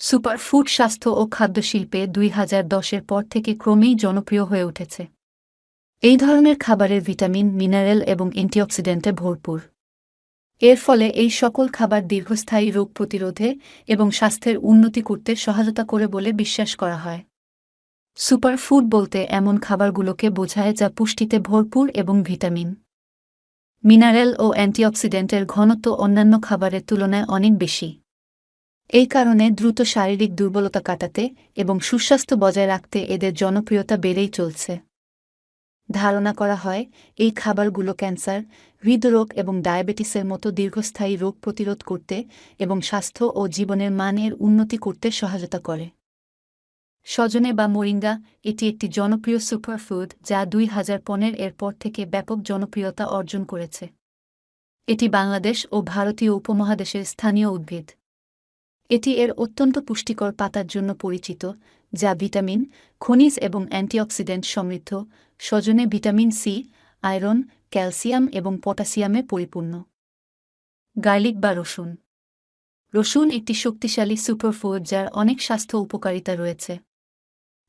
Superfood স্বাস্থ্য ও খাদ্যশিল্পে ২০১০-এর পর থেকে ক্রমেই জনপ্রিয় হয়ে উঠেছে। এই ধরনের খাবারের ভিটামিন, মিনারেল এবং অ্যান্টিঅক্সিডেন্টে ভরপুর। এর ফলে এই সকল খাবার দীর্ঘস্থায়ী রোগ প্রতিরোধে এবং স্বাস্থ্যের উন্নতি করতে সহায়তা করে বলে বিশ্বাস করা হয়। সুপারফুড বলতে এমন খাবারগুলোকে বোঝায় যা পুষ্টিতে ভরপুর এবং ভিটামিন, মিনারেল ও অ্যান্টিঅক্সিডেন্টের ঘনত্ব অন্যান্য খাবারের তুলনায় অনেক বেশি। এই কারণে দ্রুত শারীরিক দুর্বলতা কাটাতে এবং সুস্বাস্থ্য বজায় রাখতে এদের জনপ্রিয়তা বেড়েই চলছে। ধারণা করা হয় এই খাবারগুলো ক্যান্সার, হৃদরোগ এবং ডায়াবেটিসের মতো দীর্ঘস্থায়ী রোগ প্রতিরোধ করতে এবং স্বাস্থ্য ও জীবনের মানের উন্নতি করতে সহায়তা করে। সজনে বা মোরিঙ্গা এটি একটি জনপ্রিয় সুপারফুড যা ২০১৫-এর পর থেকে ব্যাপক জনপ্রিয়তা অর্জন করেছে। এটি বাংলাদেশ ও ভারতীয় উপমহাদেশের স্থানীয় উদ্ভিদ। এটি এর অত্যন্ত পুষ্টিকর পাতার জন্য পরিচিত, যা ভিটামিন, খনিজ এবং অ্যান্টিঅক্সিডেন্ট সমৃদ্ধ। সজনে ভিটামিন সি, আয়রন, ক্যালসিয়াম এবং পটাশিয়ামে পরিপূর্ণ। গার্লিক বা রসুন। রসুন একটি শক্তিশালী সুপারফুড যার অনেক স্বাস্থ্য উপকারিতা রয়েছে।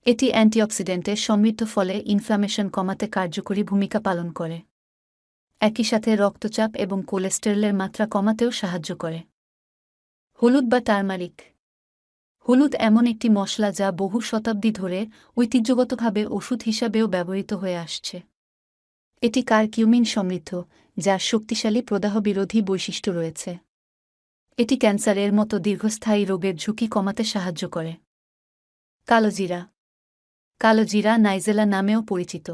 এটি অ্যান্টিঅক্সিডেন্টে সমৃদ্ধ ফলে ইনফ্লামেশন কমাতে কার্যকরী ভূমিকা পালন করে। একই সাথে রক্তচাপ এবং কোলেস্টেরলের মাত্রা কমাতেও সাহায্য করে। হলুদ বা টারমারিক। হলুদ এমন একটি মশলা যা বহু শতাব্দী ধরে ঐতিহ্যগতভাবে ওষুধ হিসাবেও ব্যবহৃত হয়ে আসছে। এটি কারকিউমিন সমৃদ্ধ, যার শক্তিশালী প্রদাহবিরোধী বৈশিষ্ট্য রয়েছে। এটি ক্যান্সারের মতো দীর্ঘস্থায়ী রোগের ঝুঁকি কমাতে সাহায্য করে। কালোজিরা। কালোজিরা নাইজেলা নামেও পরিচিত।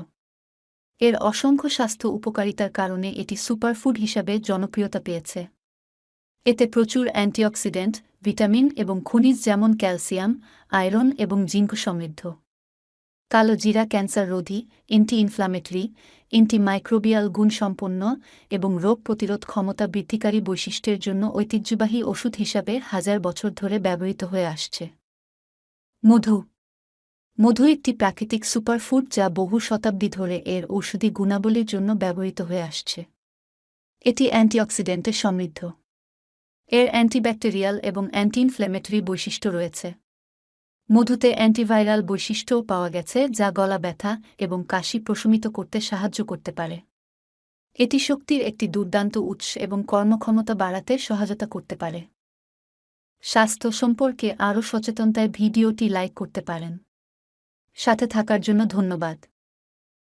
এর অসংখ্য স্বাস্থ্য উপকারিতার কারণে এটি সুপারফুড হিসাবে জনপ্রিয়তা পেয়েছে। এতে প্রচুর অ্যান্টিঅক্সিডেন্ট, ভিটামিন এবং খনিজ যেমন ক্যালসিয়াম, আয়রন এবং জিঙ্ক সমৃদ্ধ। কালো জিরা ক্যান্সার রোধী, অ্যান্টি ইনফ্লামেটরি, অ্যান্টিমাইক্রোবিয়াল গুণসম্পন্ন এবং রোগ প্রতিরোধ ক্ষমতা বৃদ্ধিকারী বৈশিষ্ট্যের জন্য ঐতিহ্যবাহী ওষুধ হিসাবে হাজার বছর ধরে ব্যবহৃত হয়ে আসছে। মধু। মধু একটি প্রাকৃতিক সুপারফুড যা বহু শতাব্দী ধরে এর ঔষধি গুণাবলীর জন্য ব্যবহৃত হয়ে আসছে। এটি অ্যান্টিঅক্সিডেন্টে সমৃদ্ধ। এর অ্যান্টিব্যাকটেরিয়াল এবং অ্যান্টি ইনফ্ল্যামেটরি বৈশিষ্ট্য রয়েছে। মধুতে অ্যান্টিভাইরাল বৈশিষ্ট্যও পাওয়া গেছে যা গলা ব্যথা এবং কাশি প্রশমিত করতে সাহায্য করতে পারে। এটি শক্তির একটি দুর্দান্ত উৎস এবং কর্মক্ষমতা বাড়াতে সহায়তা করতে পারে। স্বাস্থ্য সম্পর্কে আরও সচেতনতায় ভিডিওটি লাইক করতে পারেন। সাথে থাকার জন্য ধন্যবাদ।